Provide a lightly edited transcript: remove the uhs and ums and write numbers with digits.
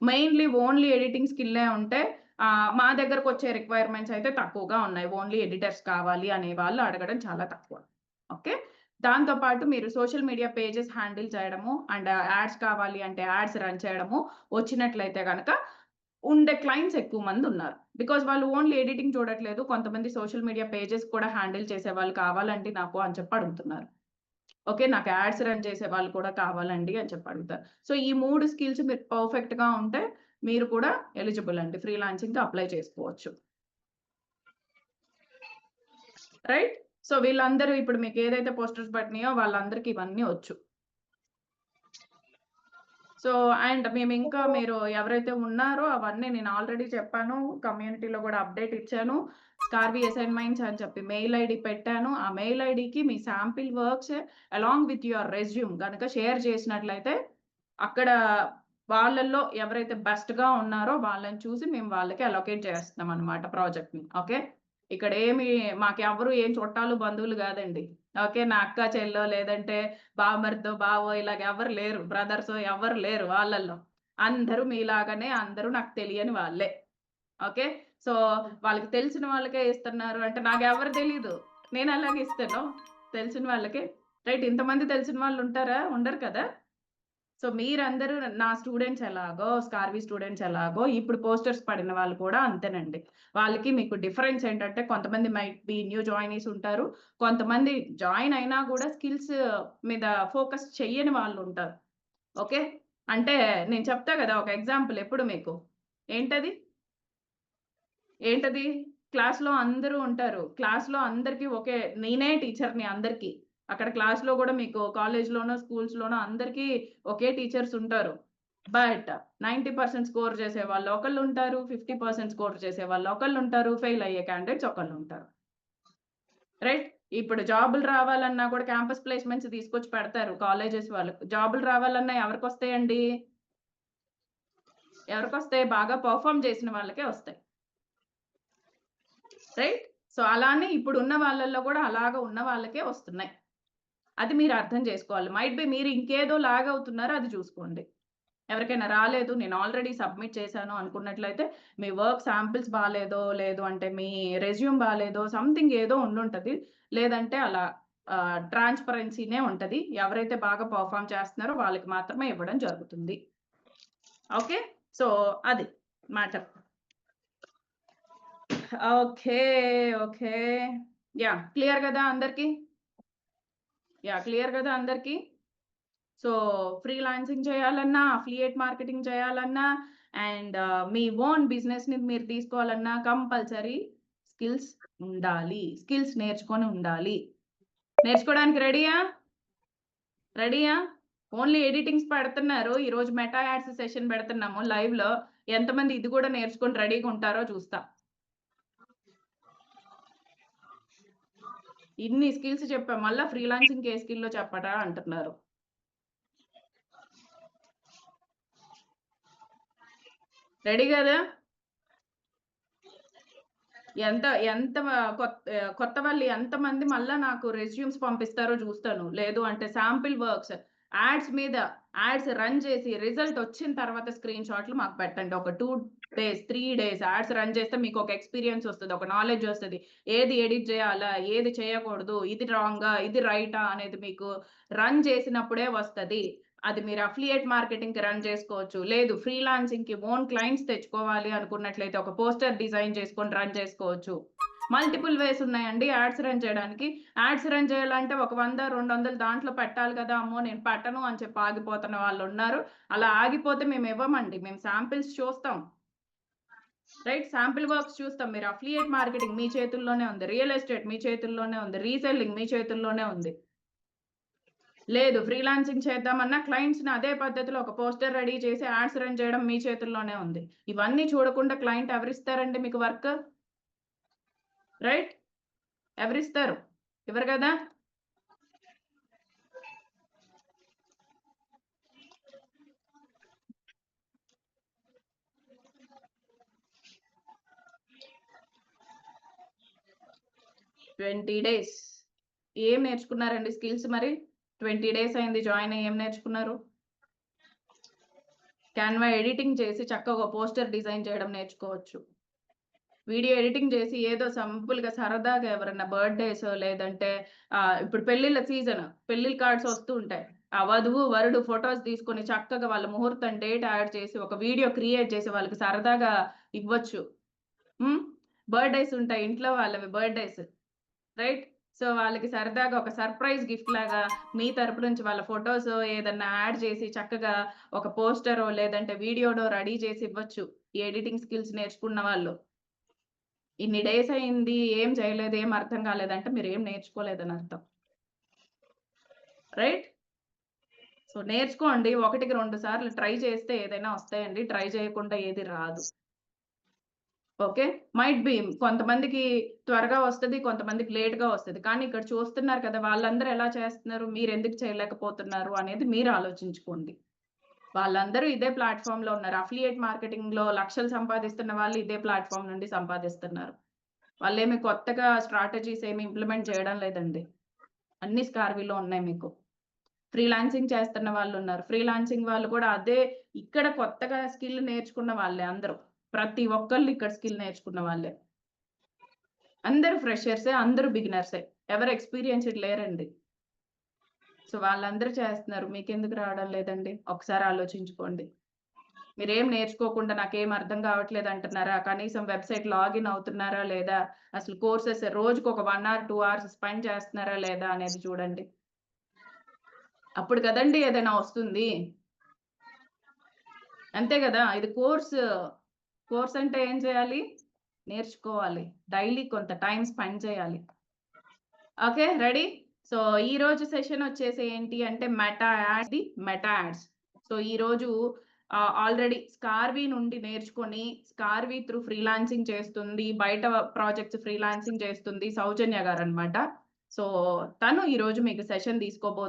Mainly only editing స్కిల్లే ఉంటే మా దగ్గరకు వచ్చే రిక్వైర్మెంట్స్ అయితే తక్కువగా ఉన్నాయి. ఓన్లీ ఎడిటర్స్ కావాలి అనే వాళ్ళు అడగడం చాలా తక్కువ. ఓకే. దాంతో పాటు మీరు సోషల్ మీడియా పేజెస్ హ్యాండిల్ చేయడము అండ్ యాడ్స్ కావాలి అంటే యాడ్స్ రన్ చేయడము వచ్చినట్లయితే గనక ఉండే క్లయింట్స్ ఎక్కువ మంది ఉన్నారు. బికాజ్ వాళ్ళు ఓన్లీ ఎడిటింగ్ చూడట్లేదు. కొంతమంది సోషల్ మీడియా పేజెస్ కూడా హ్యాండిల్ చేసే వాళ్ళు కావాలండి నాకు అని చెప్పి అడుగుతున్నారు. ఓకే. నాకు యాడ్స్ రన్ చేసే వాళ్ళు కూడా కావాలండి అని చెప్పి అడుగుతారు. సో, ఈ 3 స్కిల్స్ మీరు పర్ఫెక్ట్‌గా ఉంటే మీరు కూడా ఎలిజిబుల్ అండి. ఫ్రీలాన్సింగ్‌కి అప్లై చేసుకోవచ్చు. రైట్? సో, వీళ్ళందరూ ఇప్పుడు మీకు ఏదైతే పోస్టర్స్ పడినాయో వాళ్ళందరికీ ఇవన్నీ వచ్చు. సో, అండ్ మేమింకా మీరు ఎవరైతే ఉన్నారో అవన్నీ నేను ఆల్రెడీ చెప్పాను. కమ్యూనిటీలో కూడా అప్డేట్ ఇచ్చాను. స్కార్వీ అసైన్‌మెంట్స్ అని చెప్పి మెయిల్ ఐడీ పెట్టాను. ఆ మెయిల్ ఐడీకి మీ sample works along with your resume గనక షేర్ చేసినట్లయితే అక్కడ వాళ్ళల్లో ఎవరైతే బెస్ట్‌గా ఉన్నారో వాళ్ళని చూసి మేము వాళ్ళకి అలొకేట్ చేస్తున్నామనమాట ప్రాజెక్ట్‌ని. ఓకే. ఇక్కడేమి మాకెవ్వరు ఏం చుట్టాలు, బంధువులు గాదండి. ఓకే. నా అక్క, చెల్లో లేదంటే బావమరిదో, బావో ఇలాగ ఎవ్వరు లేరు. బ్రదర్సో ఎవ్వరు లేరు వాళ్ళల్లో. అందరూ మీలాగానే అందరూ నాకు తెలియని వాళ్ళే. ఓకే. సో, వాళ్ళకి తెలిసిన వాళ్ళకే ఇస్తున్నారు అంటే నాకెవ్వరు తెలీదు. నేనెలాగ ఇస్తాను? తెలిసిన వాళ్ళకే. రైట్. ఇంతమంది తెలిసిన వాళ్ళుంటారా? ఉండరు కదా! సో, మీరందరూ నా స్టూడెంట్స్ ఎలాగో, స్కార్వీ స్టూడెంట్స్ ఎలాగో, ఇప్పుడు పోస్టర్స్ పడిన వాళ్ళు కూడా అంతేనండి. వాళ్ళకి మీకు డిఫరెన్స్ ఏంటంటే, కొంతమంది మైట్ బి న్యూ జాయినీస్ ఉంటారు. కొంతమంది జాయిన్ అయినా కూడా స్కిల్స్ మీద ఫోకస్ చెయ్యని వాళ్ళుంటారు. ఓకే. అంటే నేను చెప్తా గదా! ఒక ఎగ్జాంపుల్ ఎప్పుడు మీకు. ఏంటది? ఏంటది? క్లాస్‌లో అందరూ ఉంటారు. క్లాస్‌లో అందరికి ఒకే నేనే టీచర్‌ని అందరికి. అక్కడ క్లాస్‌లో గూడా మీకు కాలేజ్‌లోనో, స్కూల్స్‌లోనో అందరికీ ఒకే టీచర్స్ ఉంటారు. బట్ 90% స్కోర్ చేసేవాళ్ళు ఒకళ్ళుంటారు. 50% స్కోర్ చేసేవాళ్ళు ఒకళ్ళుంటారు. ఫెయిల్ అయ్యే క్యాండిడేట్స్ ఒకళ్ళుంటారు. రైట్? ఇప్పుడు జాబులు రావాలన్నా కూడా క్యాంపస్ ప్లేస్‌మెంట్స్ తీసుకొచ్చి పెడతారు కాలేజెస్ వాళ్ళు. జాబులు రావాలన్నా ఎవరికొస్తాయండి? ఎవరికొస్తాయి? బాగా పెర్ఫార్మ్ చేసిన వాళ్ళకే వస్తాయి. రైట్? సో, అలానే ఇప్పుడున్న వాళ్ళల్లో గూడా అలాగా ఉన్న వాళ్ళకే వస్తున్నాయి. అది మీరు అర్థం చేసుకోవాలి. మైట్ బి మీరు ఇంకేదో లాగ్ అవుతున్నారో అది చూసుకోండి. ఎవరికైనా రాలేదు, నేను ఆల్రెడీ సబ్మిట్ చేశాను అనుకున్నట్లయితే, మీ వర్క్ శాంపిల్స్ బాలేదో, లేదు అంటే మీ రెజ్యూమ్ బాలేదో, సంథింగ్ ఏదో ఉండుంటది. లేదంటే అలా ట్రాన్స్‌పరెన్సీ‌నే ఉంటది. ఎవరైతే బాగా పెర్ఫార్మ్ చేస్తున్నారో వాళ్ళకి మాత్రమే ఇవ్వడం జరుగుతుంది. ఓకే. సో, అది matter. Okay. Okay. Yeah! Clear గదా అందరికి? యాహ్! క్లియర్ గదా అందరికి? సో, ఫ్రీలాన్సింగ్ చేయాలన్నా, అఫిలియేట్ మార్కెటింగ్ చేయాలన్నా అండ్ మీ ఓన్ బిజినెస్‌ని మీరు తీసుకోవాలన్నా కంపల్సరీ స్కిల్స్ ఉండాలి. స్కిల్స్ నేర్చుకొని ఉండాలి. నేర్చుకోవడానికి రెడీయా? రెడీయా? ఓన్లీ ఎడిటింగ్స్ పెడుతున్నారు. ఈరోజు మెటా యాడ్స్ సెషన్ పెడుతున్నాము లైవ్‌లో. ఎంతమంది ఇది గూడా నేర్చుకొని రెడీగా ఉంటారో చూస్తా. ఇన్ని స్కిల్స్ చెప్పాం. మళ్ళా ఫ్రీలాన్సింగ్‌కి ఏ స్కిల్‌లో చెప్పరా అంటున్నారు. రెడీ గదా? ఎంత ఎంత కొత్త వాళ్ళు ఎంతమంది మళ్ళా నాకు రెజ్యూమ్స్ పంపిస్తారో చూస్తాను. లేదు అంటే శాంపిల్ వర్క్స్ యాడ్స్ మీద యాడ్స్ రన్ చేసి రిజల్ట్ వచ్చిన తర్వాత స్క్రీన్ షాట్లు మాకు పెట్టండి. ఒక 2 డేస్, 3 డేస్ యాడ్స్ రన్ చేస్తే మీకు ఒక ఎక్స్‌పీరియన్స్ వస్తది. ఒక నాలెడ్జ్ వస్తది. ఏది ఎడిట్ చేయాలా? ఏది చేయకూడదు? ఇది రాంగా? ఇది రైటా? అనేది మీకు రన్ చేసినప్పుడే వస్తది. అది మీరు అఫిలియేట్ మార్కెటింగ్‌కి రన్ చేసుకోవచ్చు. లేదు ఫ్రీలాన్సింగ్‌కి ఓన్ క్లయింట్స్ తెచ్చుకోవాలి అనుకున్నట్లయితే ఒక పోస్టర్ డిజైన్ చేసుకొని రన్ చేసుకోవచ్చు. మల్టిపుల్ వేస్ ఉన్నాయండి యాడ్స్ రన్ చేయడానికి. యాడ్స్ రన్ చేయాలంటే ఒక 100, 200 దాంట్లో పెట్టాలి కదా! అమ్మో! నేను పెట్టను అని చెప్పి ఆగిపోతున్న వాళ్ళున్నారు. అలా ఆగిపోతే మేమివ్వమండి. మేము శాంపిల్స్ చూస్తాం. రైట్? శాంపిల్ వర్క్స్ చూస్తాం. మీరు అఫిలియేట్ మార్కెటింగ్ మీ చేతుల్లోనే ఉంది. రియల్ ఎస్టేట్ మీ చేతుల్లోనే ఉంది. రీసెల్లింగ్ మీ చేతుల్లోనే ఉంది. లేదు. ఫ్రీలాన్సింగ్ చేద్దామన్నా క్లయింట్స్‌ని అదే పద్ధతిలో ఒక పోస్టర్ రెడీ చేసి యాడ్స్ రన్ చేయడం మీ చేతుల్లోనే ఉంది. ఇవన్నీ చూడకుండా క్లయింట్ ఎవరిస్తారండి మీకు వర్క్? రైట్? ఎవరిస్తారు? ఇవ్వరు గదా! " 20 డేస్. ఏం నేర్చుకున్నారండి స్కిల్స్ మరి? 20 డేస్ అయింది జాయిన్ అయ్యి ఏం నేర్చుకున్నారు? క్యాన్వా ఎడిటింగ్ చేసి చక్కగా పోస్టర్ డిజైన్ చేయడం నేర్చుకోవచ్చు. వీడియో ఎడిటింగ్ చేసి ఏదో సింపుల్‌గా సరదాగా ఎవరన్నా బర్త్‌డేసో లేదంటే ఇప్పుడు పెళ్ళిళ్ళ సీజన్. పెళ్లిళ్ళ కార్డ్స్ వస్తూ ఉంటాయి. ఆ వధువు, వరుడు ఫోటోస్ తీసుకొని చక్కగా వాళ్ళ ముహూర్తం డేట్ యాడ్ చేసి ఒక వీడియో క్రియేట్ చేసి వాళ్ళకి సరదాగా ఇవ్వచ్చు. హ్మ్. బర్త్‌డేస్ ఉంటాయి. ఇంట్లో వాళ్ళవి బర్త్‌డేస్. రైట్? సో, వాళ్ళకి సరదాగా ఒక సర్ప్రైజ్ గిఫ్ట్ లాగా మీ తరపు నుంచి వాళ్ళ ఫోటోసో ఏదన్నా యాడ్ చేసి చక్కగా ఒక పోస్టరో లేదంటే వీడియోనో రెడీ చేసి ఇవ్వచ్చు. ఈ ఎడిటింగ్ స్కిల్స్ నేర్చుకున్న వాళ్ళు. ఇన్ని డేస్ అయింది. ఏం చేయలేదు. ఏం అర్థం కాలేదంటే మీరేం నేర్చుకోలేదని అర్థం. రైట్? సో, నేర్చుకోండి. ఒకటికి 2 సార్లు ట్రై చేస్తే ఏదైనా వస్తాయండి. ట్రై చేయకుండా ఏది రాదు. ఓకే. మైట్ బీ కొంతమందికి త్వరగా వస్తది. కొంతమందికి లేట్‌గా వస్తది. కానీ ఇక్కడ చూస్తున్నారు కదా! వాళ్ళందరూ ఎలా చేస్తున్నారు? మీరెందుకు చేయలేకపోతున్నారు అనేది మీరు ఆలోచించుకోండి. వాళ్ళందరూ ఇదే ప్లాట్‌ఫార్మ్‌లో ఉన్నారు. అఫిలియేట్ మార్కెటింగ్‌లో లక్షలు సంపాదిస్తున్న వాళ్ళు ఇదే ప్లాట్‌ఫార్మ్ నుండి సంపాదిస్తున్నారు. వాళ్ళేమి కొత్తగా స్ట్రాటజీస్ ఏమి ఇంప్లిమెంట్ చేయడం లేదండి. అన్నీ స్కార్వీలో ఉన్నాయి మీకు. ఫ్రీలాన్సింగ్ చేస్తున్న వాళ్ళున్నారు. ఫ్రీలాన్సింగ్ వాళ్ళు కూడా అదే ఇక్కడ కొత్తగా స్కిల్ నేర్చుకున్న వాళ్ళే అందరూ. ప్రతి ఒక్కళ్ళు ఇక్కడ స్కిల్ నేర్చుకున్న వాళ్ళే. అందరూ ఫ్రెషర్సే, అందరూ బిగినర్సే. ఎవరు ఎక్స్‌పీరియన్స్‌డ్ లేరండి. సో, వాళ్ళందరూ చేస్తున్నారు. మీకెందుకు రావడం లేదండి? ఒకసారి ఆలోచించుకోండి. మీరేం నేర్చుకోకుండా నాకేం అర్థం కావట్లేదు అంటున్నారా? కనీసం వెబ్‌సైట్ లాగిన్ అవుతున్నారా లేదా? అసలు కోర్సెస్ రోజుకొక 1 అవర్, 2 అవర్స్ స్పెండ్ చేస్తున్నారా లేదా అనేది చూడండి. అప్పుడు కదండీ ఏదైనా వస్తుంది. అంతే గదా! ఇది కోర్స్. కోర్స్ అంటే ఏం చేయాలి? నేర్చుకోవాలి. డైలీ కొంత టైమ్ స్పెండ్ చేయాలి. ఓకే. రెడీ? సో, ఈరోజు సెషన్ వచ్చేసి ఏంటి అంటే మెటా యాడ్స్. సో, ఈరోజు ఆల్రెడీ స్కార్వీ నుండి నేర్చుకొని స్కార్వీ త్రూ ఫ్రీలాన్సింగ్ చేస్తుంది. బయట ప్రాజెక్ట్స్ ఫ్రీలాన్సింగ్ చేస్తుంది సౌజన్య గారనమాట. సో, తను ఈరోజు మీకు సెషన్ తీసుకోబోతుంది.